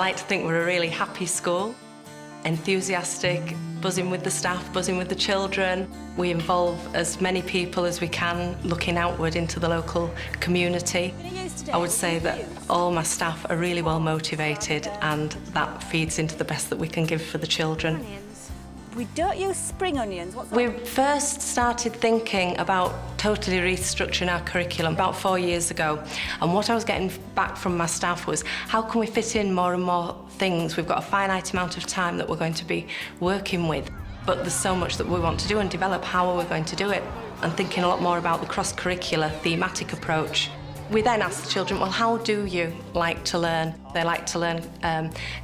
like to think we're a really happy school, enthusiastic, buzzing with the staff, buzzing with the children. We involve as many people as we can, looking outward into the local community. I would say that all my staff are really well motivated, and that feeds into the best that we can give for the children. We don't use spring onions. We first started thinking about totally restructuring our curriculum about 4 years ago, and what I was getting back from my staff was, how can we fit in more and more things? We've got a finite amount of time that we're going to be working with, but there's so much that we want to do and develop. How are we going to do it? And thinking a lot more about the cross-curricular thematic approach. We then ask the children, well, how do you like to learn? They like to learn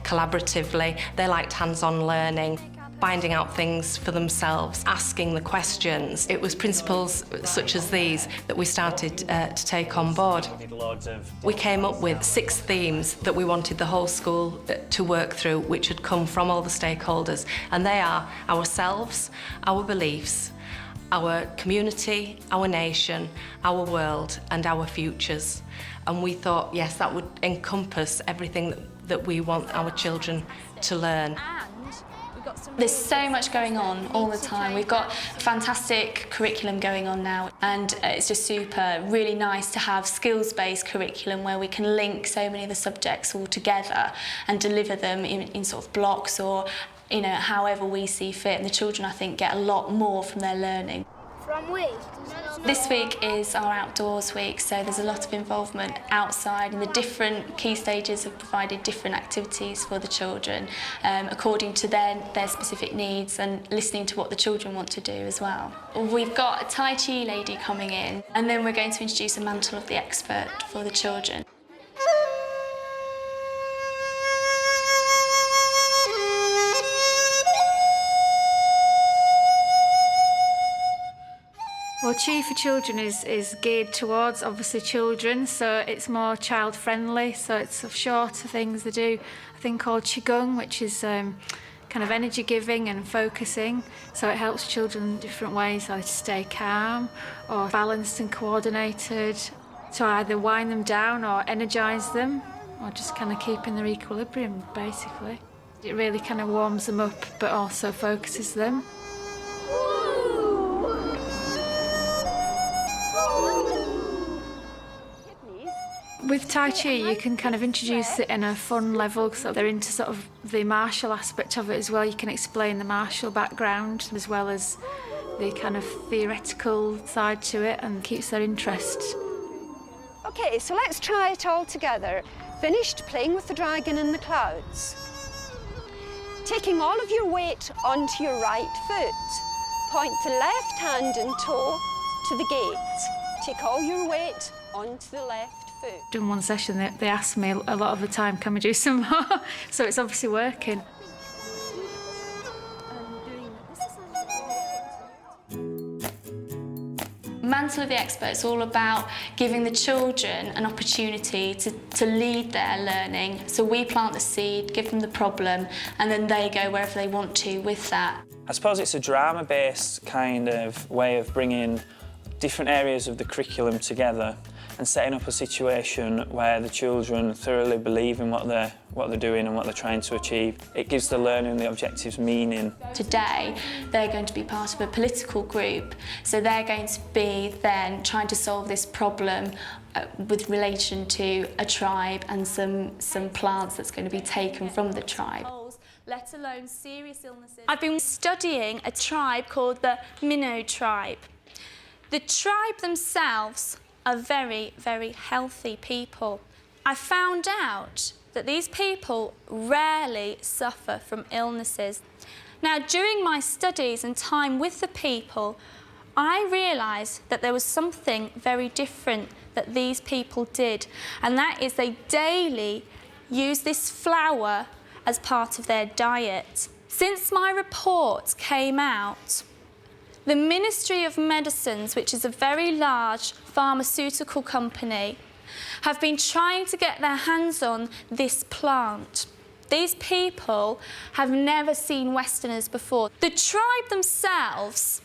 collaboratively, they liked hands-on learning, finding out things for themselves, asking the questions. It was principles such as these that we started to take on board. We came up with 6 themes that we wanted the whole school to work through, which had come from all the stakeholders, and they are ourselves, our beliefs, our community, our nation, our world, and our futures. And we thought, yes, that would encompass everything that we want our children to learn. There's so much going on all the time. We've got a fantastic curriculum going on now, and it's just super, really nice to have skills-based curriculum where we can link so many of the subjects all together and deliver them in sort of blocks, or however we see fit. And the children, I think, get a lot more from their learning. This week is our outdoors week, so there's a lot of involvement outside, and the different key stages have provided different activities for the children according to their specific needs, and listening to what the children want to do as well. We've got a Tai Chi lady coming in, and then we're going to introduce a mantle of the expert for the children. Well, Chi for Children is geared towards, obviously, children, so it's more child-friendly, so it's shorter things. They do a thing called Qigong, which is kind of energy-giving and focusing, so it helps children in different ways, like to stay calm or balanced and coordinated, to either wind them down or energise them, or just kind of keeping their equilibrium, basically. It really kind of warms them up, but also focuses them. With Tai Chi, you can kind of introduce it in a fun level, so they're into sort of the martial aspect of it as well. You can explain the martial background as well as the kind of theoretical side to it, and keeps their interest. Okay, so let's try it all together. Finished playing with the dragon in the clouds. Taking all of your weight onto your right foot. Point the left hand and toe to the gate. Take all your weight onto the left foot. In one session, they asked me a lot of the time, can we do some more? So it's obviously working. Mantle of the Expert is all about giving the children an opportunity to lead their learning. So we plant the seed, give them the problem, and then they go wherever they want to with that. I suppose it's a drama-based kind of way of bringing different areas of the curriculum together and setting up a situation where the children thoroughly believe in what they're doing and what they're trying to achieve. It gives the learning and the objectives meaning. Today, they're going to be part of a political group, so they're going to be then trying to solve this problem with relation to a tribe and some plants that's going to be taken from the tribe. Let alone serious illnesses. I've been studying a tribe called the Minnow tribe. The tribe themselves are very, very healthy people. I found out that these people rarely suffer from illnesses. Now, during my studies and time with the people, I realised that there was something very different that these people did, and that is they daily use this flower as part of their diet. Since my report came out, the Ministry of Medicines, which is a very large pharmaceutical company, have been trying to get their hands on this plant. These people have never seen Westerners before. The tribe themselves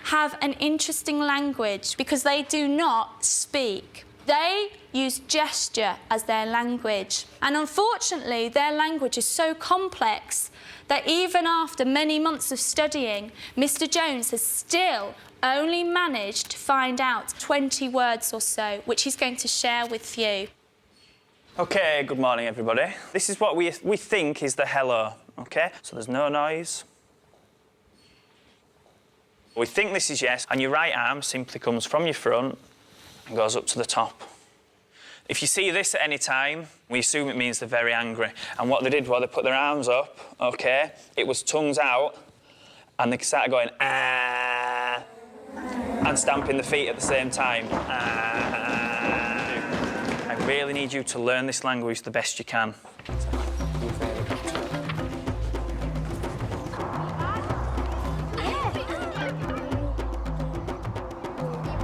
have an interesting language because they do not speak. They use gesture as their language. And unfortunately, their language is so complex that even after many months of studying, Mr. Jones has still only managed to find out 20 words or so, which he's going to share with you. OK, good morning, everybody. This is what we think is the hello, OK? So there's no noise. We think this is yes, and your right arm simply comes from your front and goes up to the top. If you see this at any time, we assume it means they're very angry. And what they did was they put their arms up, OK? It was tongues out, and they started going, ah, and stamping the feet at the same time. Ah. I really need you to learn this language the best you can.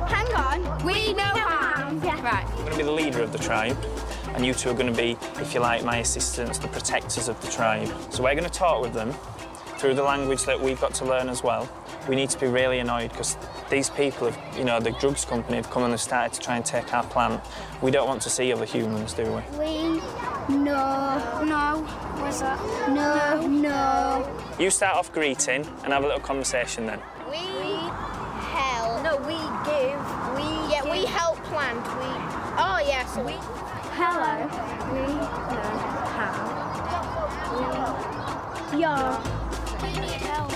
Hang on, we know harm. Yeah. Right. I'm going to be the leader of the tribe, and you two are going to be, if you like, my assistants, the protectors of the tribe. So we're going to talk with them through the language that we've got to learn as well. We need to be really annoyed because these people have, you know, the drugs company have come and they've started to try and take our plant. We don't want to see other humans, do we? No. What's that? No. You start off greeting and have a little conversation then. We help. No, we give. We help plant. Oh yeah. So we. Hello. We know how. Yeah. You need help.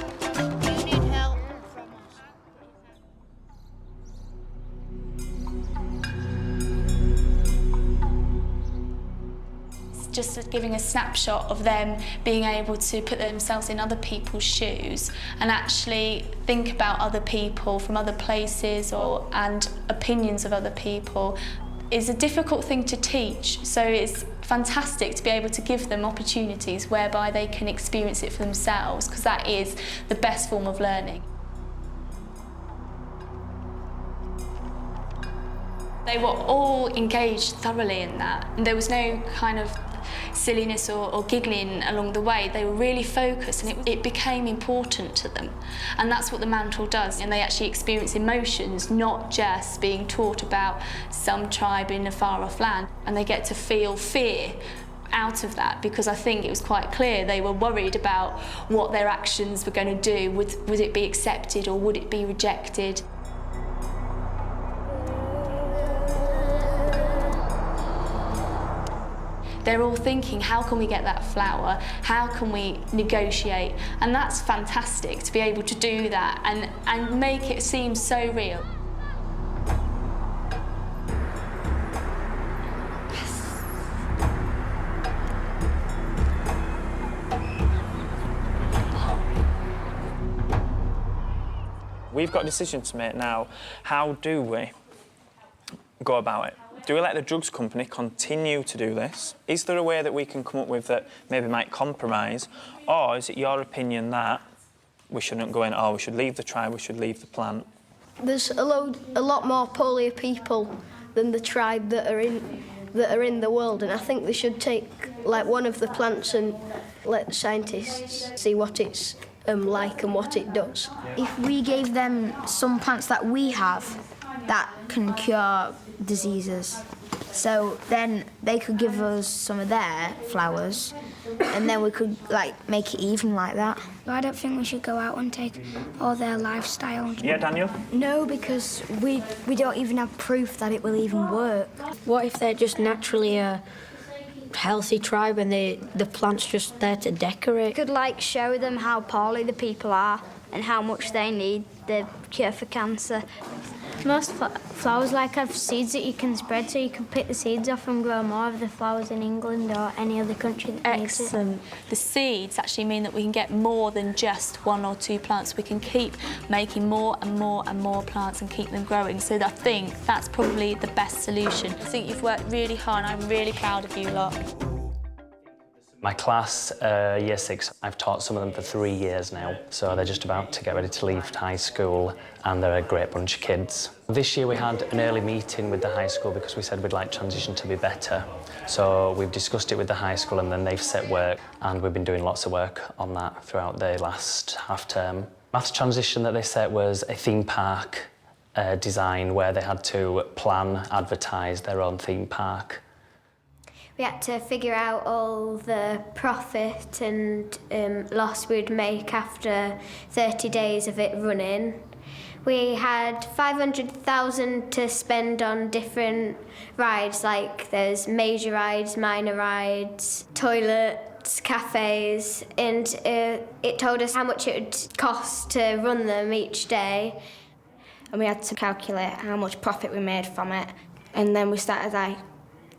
You need help from us. Just giving a snapshot of them being able to put themselves in other people's shoes and actually think about other people from other places and opinions of other people is a difficult thing to teach. So it's fantastic to be able to give them opportunities whereby they can experience it for themselves, because that is the best form of learning. They were all engaged thoroughly in that, and there was no kind of silliness or giggling along the way. They were really focused, and it became important to them. And that's what the mantle does, and they actually experience emotions, not just being taught about some tribe in a far-off land, and they get to feel fear out of that, because I think it was quite clear they were worried about what their actions were going to do. Would it be accepted or would it be rejected? They're all thinking, how can we get that flower? How can we negotiate? And that's fantastic to be able to do that and make it seem so real. We've got a decision to make now. How do we go about it? Do we let the drugs company continue to do this? Is there a way that we can come up with that maybe might compromise? Or is it your opinion that we shouldn't go in, we should leave the tribe, we should leave the plant? There's a lot more polio people than the tribe that are in the world, and I think they should take like one of the plants and let the scientists see what it's like and what it does. If we gave them some plants that we have that can cure diseases, so then they could give us some of their flowers and then we could like make it even like that. I don't think we should go out and take all their lifestyle. Yeah, Daniel? No, because we don't even have proof that it will even work. What if they're just naturally a healthy tribe and the plant's just there to decorate? Could like show them how poorly the people are and how much they need the cure for cancer. Most flowers like have seeds that you can spread, so you can pick the seeds off and grow more of the flowers in England or any other country that needs it. Excellent. The seeds actually mean that we can get more than just 1 or 2 plants. We can keep making more and more and more plants and keep them growing. So I think that's probably the best solution. I think you've worked really hard and I'm really proud of you lot. My class, Year 6, I've taught some of them for 3 years now, so they're just about to get ready to leave high school, and they're a great bunch of kids. This year we had an early meeting with the high school because we said we'd like transition to be better. So we've discussed it with the high school and then they've set work, and we've been doing lots of work on that throughout the last half term. Maths transition that they set was a theme park design where they had to plan, advertise their own theme park. We had to figure out all the profit and loss we'd make after 30 days of it running. We had 500,000 to spend on different rides, like there's major rides, minor rides, toilets, cafes, and it told us how much it would cost to run them each day. And we had to calculate how much profit we made from it. And then we started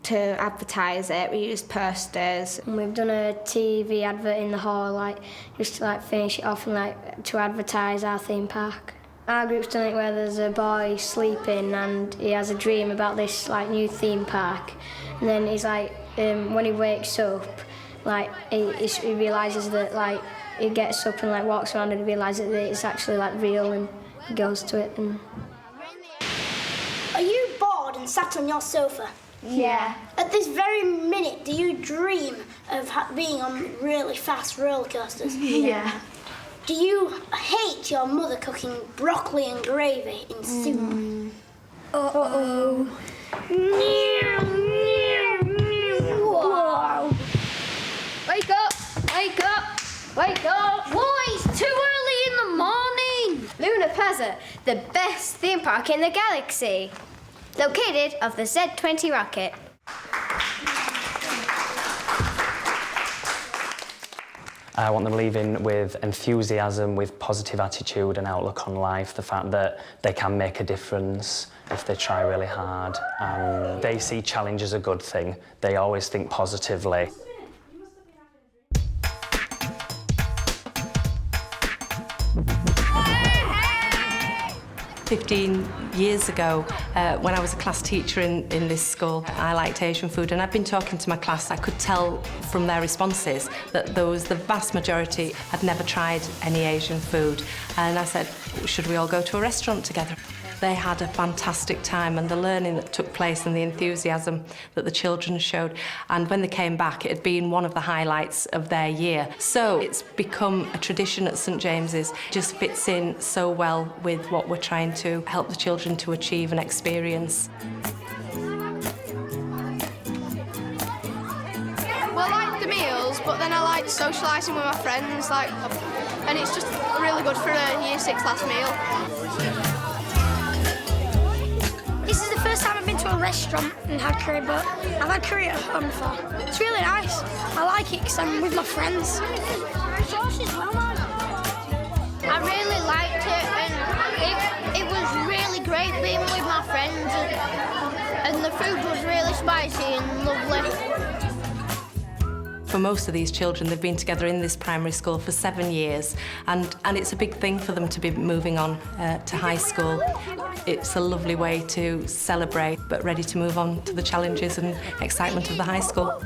to advertise it. We used posters. And we've done a TV advert in the hall, just to finish it off and to advertise our theme park. Our group's done it where there's a boy sleeping and he has a dream about this new theme park, and then he's when he wakes up, he realises that he gets up and walks around and he realises that it's actually real, and he goes to it. And are you bored and sat on your sofa? Yeah. At this very minute, do you dream of being on really fast roller coasters? Yeah. Do you hate your mother cooking broccoli and gravy in soup? Uh-oh. Whoa. Wake up! Wake up! Wake up! Why? It's too early in the morning. Luna Plaza, the best theme park in the galaxy. Located off the Z-20 rocket. I want them leaving with enthusiasm, with positive attitude and outlook on life, the fact that they can make a difference if they try really hard. And they see challenge as a good thing. They always think positively. 15 years ago, when I was a class teacher in this school, I liked Asian food, and I'd been talking to my class. I could tell from their responses that the vast majority had never tried any Asian food. And I said, should we all go to a restaurant together? They had a fantastic time, and the learning that took place and the enthusiasm that the children showed. And when they came back, it had been one of the highlights of their year. So it's become a tradition at St James's. It just fits in so well with what we're trying to help the children to achieve and experience. Well, I like the meals, but then I like socialising with my friends, and it's just really good for a Year 6 last meal. This is the first time I've been to a restaurant and had curry, but I've had curry at home before. It's really nice. I like it because I'm with my friends. I really liked it, and it was really great being with my friends, and the food was really spicy and lovely. For most of these children, they've been together in this primary school for 7 years, and it's a big thing for them to be moving on to high school. It's a lovely way to celebrate, but ready to move on to the challenges and excitement of the high school.